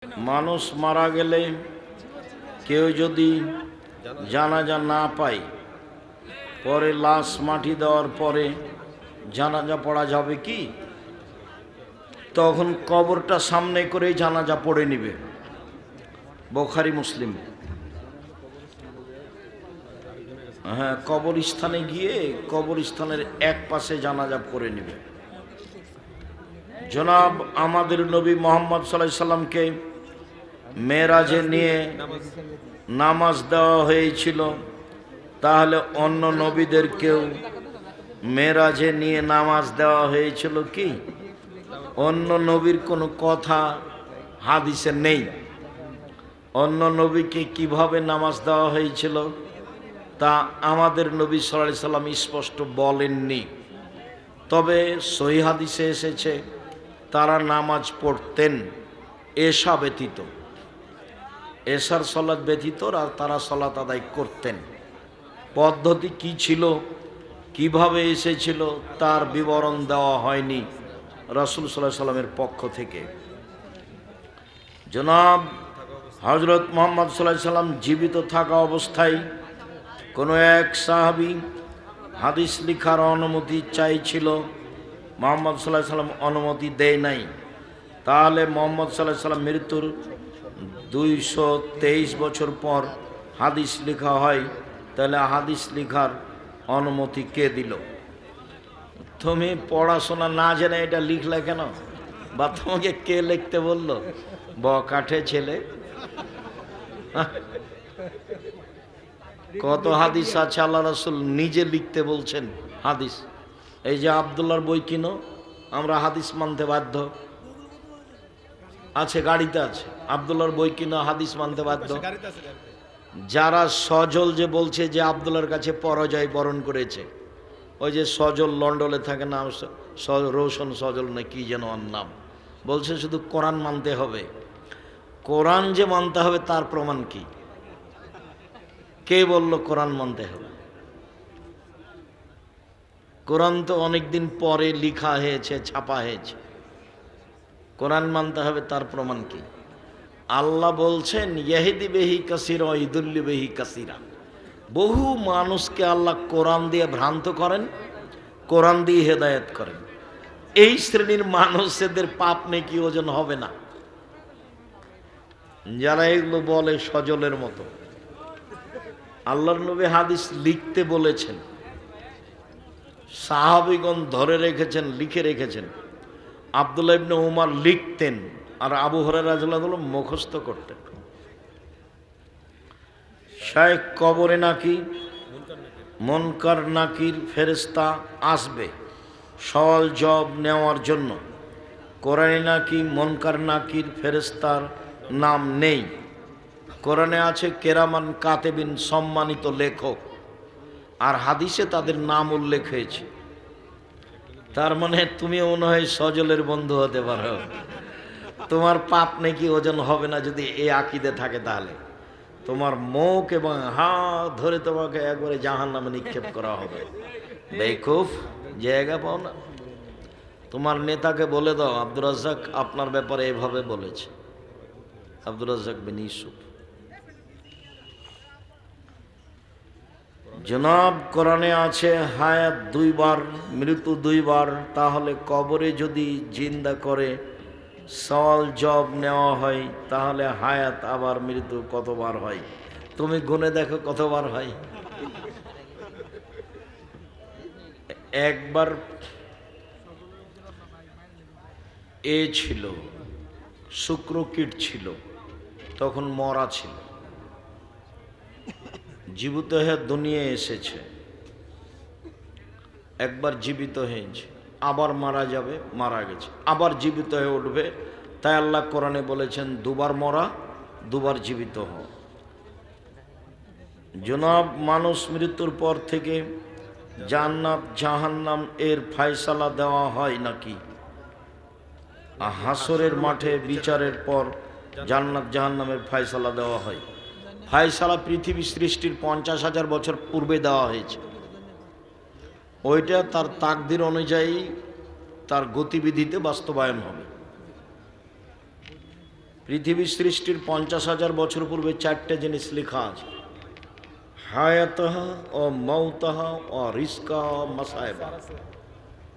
মানুষ মারা গেলে কেউ যদি জানাজা না পায়, পরে লাশ মাটি দেওয়ার পরে জানাজা পড়া যাবে কি? তখন কবরটা সামনে করে জানাজা পড়ে নিবে। বুখারী মুসলিম। হ্যাঁ, কবরস্থানে গিয়ে কবরস্থানের এক পাশে জানাজা পড়ে নিবে। জনাব আমাদের নবী মুহাম্মদ সাল্লাল্লাহু আলাইহি সাল্লামকে মেরাজে নিয়ে নামাজ দেওয়া হয়েছিল, তাহলে অন্য নবীদেরকেও মেরাজে নিয়ে নামাজ দেওয়া হয়েছিল কি? অন্য নবীর কোনো কথা হাদিসে নেই। অন্য নবীকে কিভাবে নামাজ দেওয়া হয়েছিল তা আমাদের নবী সাল্লাল্লাহু আলাইহি সাল্লাম স্পষ্ট বলেননি। তবে সহিহ হাদিসে এসেছে তারা নামাজ পড়তেন এশা ব্যতীত, এশার সালাত ব্যতীত তারা সালাত আদায় করতেন। পদ্ধতি কি ছিল, কিভাবে এসেছিল তার বিবরণ দেওয়া হয়নি রাসূল সাল্লাল্লাহু আলাইহি সাল্লামের পক্ষ থেকে। জনাব হযরত মুহাম্মদ সাল্লাল্লাহু আলাইহি সাল্লাম জীবিত থাকা অবস্থায় কোনো এক সাহাবী হাদিস লেখার অনুমতি চাইছিল, মুহাম্মদ সাল্লাল্লাহু আলাইহি সাল্লাম অনুমতি দেয় নাই। তাহলে মুহাম্মদ সাল্লাল্লাহু আলাইহি সাল্লাম মৃত্যুর 223 বছর পর হাদিস লেখা হয়, তাহলে হাদিস লেখার অনুমতি কে দিল? তুমি পড়াশোনা না জেনে এটা লিখলে কেন? বা তোমাকে কে লিখতে বললো? বকাঠে ছেলে। কত হাদিস আছে আল্লাহ রাসূল নিজে লিখতে বলছেন হাদিস। এই যে আব্দুল্লাহর বই কিনো, আমরা হাদিস মানতে বাধ্য। আছে, গাড়িতে আছে, আব্দুল্লাহর বই কিনো, হাদিস মানতে বাধ্য। যারা সজল যে বলছে যে আব্দুল্লাহর কাছে পরাজয় বরণ করেছে, ওই যে সজল লন্ডনে থাকে না, রোশন সজল না কি যেন ওর নাম, বলছে শুধু কোরআন মানতে হবে। কোরআন যে মানতে হবে তার প্রমাণ কি? কে বলল কোরআন মানতে হবে? কোরআন তো অনেকদিন পরে লিখা হয়েছে, ছাপা হয়েছে। কোরআন মানতে হবে তার প্রমাণ কি? আল্লাহ বলছেন ইয়াহদি বিহি কাসীরা ওয়া ইউদিল্লু বিহি কাসীরা। বহু মানুষকে আল্লাহ কোরআন দিয়ে ভ্রান্ত করেন, কোরআন দিয়ে হেদায়েত করেন। এই শ্রেণীর মানুষদের পাপ নেকি ওজন হবে না। যারা এগুলো বলে সজলের মতো। আল্লাহর নবী হাদিস লিখতে বলেছেন, সাহাবীগণ ধরে রেখেছেন, লিখে রেখেছেন। আব্দুল্লাহ ইবনে উমর লিখতেন আর আবু হুরায়রা রাদিয়াল্লাহু আনহু মুখস্থ করতেন। শায়েখ কবরে নাকি মুনকার নাকির ফেরেশতা আসবে সওয়াল জবাব নেওয়ার জন্য। কোরআনে নাকি মুনকার নাকির ফেরেশতার নাম নেই। কোরআনে আছে কেরামান কাতেবিন, সম্মানিত লেখক, আর হাদিসে তাদের নাম উল্লেখ হয়েছে। তার মানে তুমি মনে হয় সজলের বন্ধু হতে পারো। তোমার পাপ নাকি ওজন হবে না যদি এই আকীদা থাকে। তাহলে তোমার মুখ এবং হাত ধরে তোমাকে একবারে জাহান্নামে নিক্ষেপ করা হবে। বেকুফ, জায়গা পাও না। তোমার নেতাকে বলে দাও আব্দুর রাজ্জাক আপনার ব্যাপারে এভাবে বলেছে, আব্দুর রাজ্জাক বিন ইউসুফ। জনাব কোরআনে আছে হায়াত 2 বার, মৃত্যু 2 বার। তাহলে কবরে যদি জিন্দা করে সওয়াল জবাব নেওয়া হয়, তাহলে হায়াত আবার মৃত্যু কতবার হয়? তুমি গুনে দেখো কতবার হয়। একবার এ ছিল, শুক্রকীট ছিল, তখন মরা ছিল, জীবিত হয়ে দুনিয়া এসেছে। একবার জীবিত হয়েছে, আবার মারা যাবে, মারা গেছে, আবার জীবিত হয়ে উঠবে। তাই আল্লাহ কোরআনে বলেছেন 2 বার মরা, 2 বার জীবিত হও। জনাব মানুষ মৃত্যুর পর থেকে জান্নাত জাহান্নাম এর ফয়সালা দেওয়া হয় নাকি? হাসরের মাঠে বিচারের পর জান্নাত জাহান্নামের ফয়সালা দেওয়া হয়। ফয়সালা পৃথিবী সৃষ্টির 50,000 বছর পূর্বে দেওয়া হয়েছে। ওইটা তার তাকদির অনুযায়ী তার গতিবিধিতে বাস্তবায়ন হবে। পৃথিবী সৃষ্টির 50,000 বছর পূর্বে 4টে জিনিস লেখা আছে, হায়াতাহা ও মৌতাহা ও রিস্কা মাসায়বা।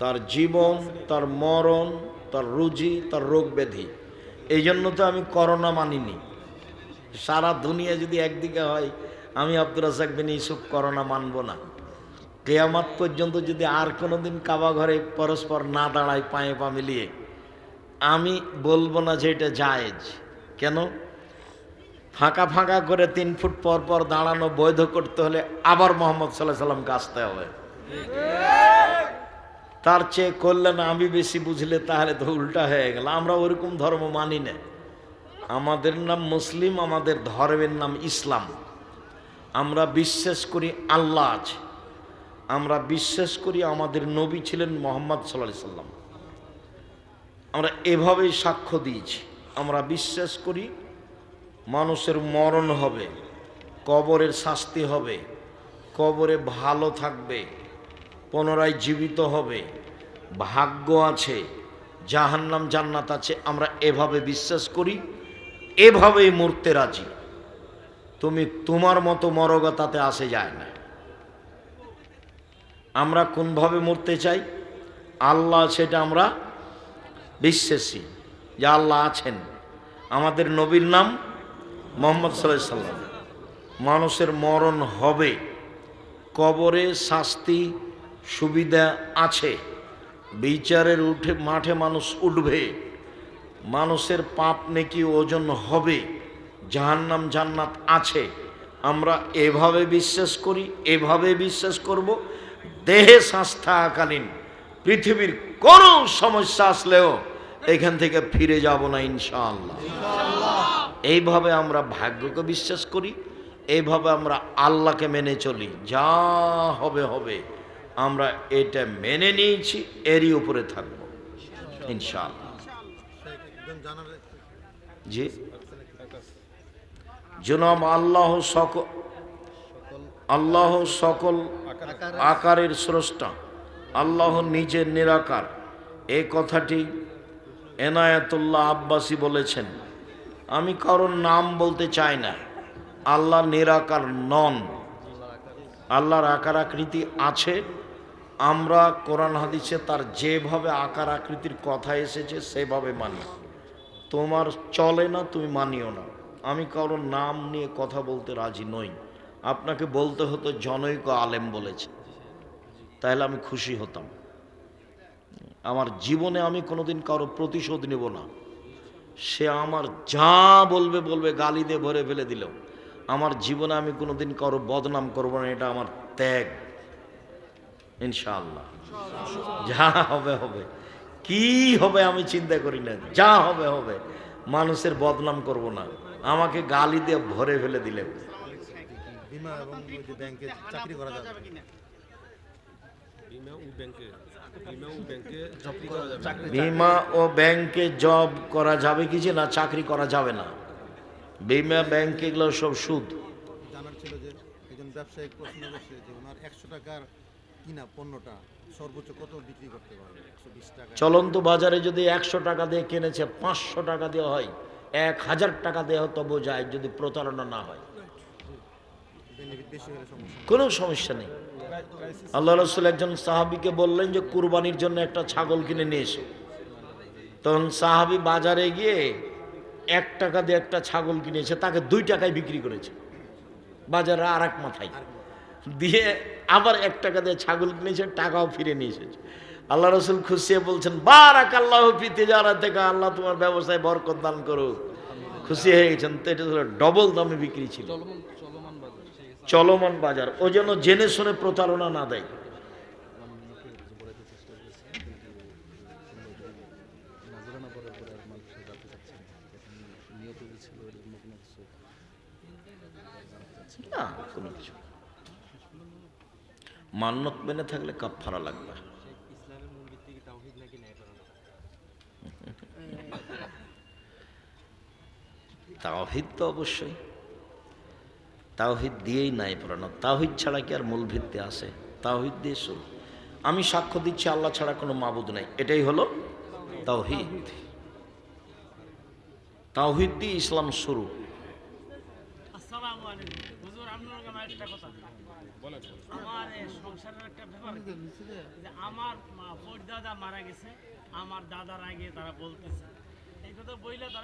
তার জীবন, তার মরণ, তার রুজি, তার রোগ ব্যাধি। এই জন্য তো আমি করোনা মানিনি। সারা দুনিয়া যদি একদিকে হয়, আমি আব্দুর রাজ্জাক বিন ইউসুফ করোনা মানব না। কিয়ামত পর্যন্ত যদি আর কোনোদিন কাবা ঘরে পরস্পর না দাঁড়ায় পায়ে পা মিলিয়ে, আমি বলবো না যে এটা জায়েজ। কেন? ফাঁকা ফাঁকা করে 3 ফুট পর পর দাঁড়ানো বৈধ করতে হলে আবার মোহাম্মদ সাল্লাল্লাহু আলাইহি সাল্লামকে আসতে হবে। তার চেয়ে করলে না আমি বেশি বুঝলে তাহলে তো উল্টা হয়ে গেল। আমরা ওরকম ধর্ম মানি না। আমাদের নাম মুসলিম, আমাদের ধর্মের নাম ইসলাম। আমরা বিশ্বাস করি আল্লাহ আছে, আমরা বিশ্বাস করি আমাদের নবী ছিলেন মুহাম্মদ সাল্লাল্লাহু আলাইহি সাল্লাম। আমরা এভাবেই সাক্ষ্য দিয়েছি। আমরা বিশ্বাস করি মানুষের মরণ হবে, কবরের শাস্তি হবে, কবরে ভালো থাকবে, পুনরায় জীবিত হবে, ভাগ্য আছে, জাহান্নাম জান্নাত আছে। আমরা এভাবে বিশ্বাস করি, এভাবেই মরতে রাজি। তুমি তোমার মতো মরগা তাতে আসে যায় না। আমরা কোনভাবে মরতে চাই? আল্লাহ, সেটা আমরা বিশ্বাসী যে আল্লাহ আছেন। আমাদের নবীর নাম মুহাম্মদ সাল্লাল্লাহু আলাইহি সাল্লাম। মানুষের মরণ হবে, কবরে শাস্তি সুবিধা আছে, বিচারের মাঠে মানুষ উঠবে, মানুষের পাপ নেকি ওজন হবে, জাহান্নাম জান্নাত আছে। আমরা এভাবে বিশ্বাস করি, এভাবে বিশ্বাস করব। দেহে শ্বাস থাকাকালীন পৃথিবীর কোনো সমস্যা আসলেও এখান থেকে ফিরে যাব না ইনশাআল্লাহ। এইভাবে আমরা ভাগ্যকে বিশ্বাস করি, এইভাবে আমরা আল্লাহকে মেনে চলি। যা হবে হবে, আমরা এটা মেনে নিয়েছি, এরই উপরে থাকবো ইনশাআল্লাহ। জি জনাব, আল্লাহ সকল আকারের স্রষ্টা, আল্লাহ নিজের নিরাকার। এই কথাটি এনায়েতুল্লাহ আব্বাসী বলেছেন। আমি কারোর নাম বলতে চাই না। আল্লাহ নিরাকার নন, আল্লাহর আকার আকৃতি আছে। আমরা কোরআন হাদিসে তার যেভাবে আকার আকৃতির কথা এসেছে সেভাবে মানি। তোমার চলে না, তুমি মানিও না। আমি কারোর নাম নিয়ে কথা বলতে রাজি নই। আপনাকে বলতে হতো জনৈক আলেম বলেছে, তাহলে আমি খুশি হতাম। আমার জীবনে আমি কোনোদিন কারো প্রতিশোধ নেব না। সে আমার যা বলবে বলবে, গালি দিয়ে ভরে ফেলে দিল। আমার জীবনে আমি কোনোদিন কারো বদনাম করব না। এটা আমার ত্যাগ ইনশাআল্লাহ। যা হবে হবে, কি হবে আমি চিন্তা করি না। যা হবে হবে, মানুষের বদনাম করব না। আমাকে গালি দিয়ে ভরে ফেলে দিলে বিমা এবং ব্যাংকে চাকরি করা যাবে কিনা? বিমা ও ব্যাংকে জব করা যাবে কি না, চাকরি করা যাবে না। বিমা ব্যাংক এগুলো সব সুদ। জানার ছিল যে একজন ব্যবসায়িক প্রশ্ন করছে যে ওনার 100 টাকার কিনা পণ্যটা সর্বোচ্চ কত বিক্রি করতে পারবে? 120 টাকা। চলন্ত বাজারে যদি 100 টাকা দিয়ে কিনেছে, 500 টাকা দিয়ে হয়, 1000 টাকা দিয়ে তবু যায়, যদি প্রতারণা না হয়। কোনো সমস্যা নেই। আল্লাহ রাসূল একজন সাহাবীকে বললেন যে কুরবানির জন্য একটা ছাগল কিনে নিয়ে এসো। তখন সাহাবী বাজারে গিয়ে 1 টাকা দিয়ে একটা ছাগল কিনেছে, তাকে 2 টাকায় বিক্রি করেছে। বাজারে আর এক মাথায় দিয়ে আবার 1 টাকা দিয়ে ছাগল কিনেছে, টাকাও ফিরে নিয়ে এসেছে। আল্লাহ রাসূল খুশি হয়ে বলছেন, বারাকাল্লাহু ফি তিজারাতিকা, আল্লাহ তোমার ব্যবসায় বরকত দান করুক। খুশি হয়ে গেছেন। তো এটা ডবল দামে বিক্রি ছিল, চলমান বাজার। ওই জন্য জেনে শুনে প্রতারণা না দেয়। না, কোনো কিছু মান্নত মেনে থাকলে কাফারা লাগবে। তাওহীদ তো অবশ্যই, তাওহীদ দিয়েই নাই পড়ানো। তাওহীদ ছাড়া কি আর মূল ভিত্তি আছে? তাওহীদ দিয়ে শুরু। আমি সাক্ষ্য দিচ্ছি আল্লাহ ছাড়া কোনো মাবুদ নাই, এটাই হলো তাওহীদ। তাওহীদ দিয়ে ইসলাম শুরু। আসসালামু আলাইকুম হুজুর, আপনার আমার একটা কথা আমার সংসারের একটা ব্যাপার যে আমার পরদাদা মারা গেছে, আমার দাদার আগে তারা বলতেছে এই কথা বইলে তারা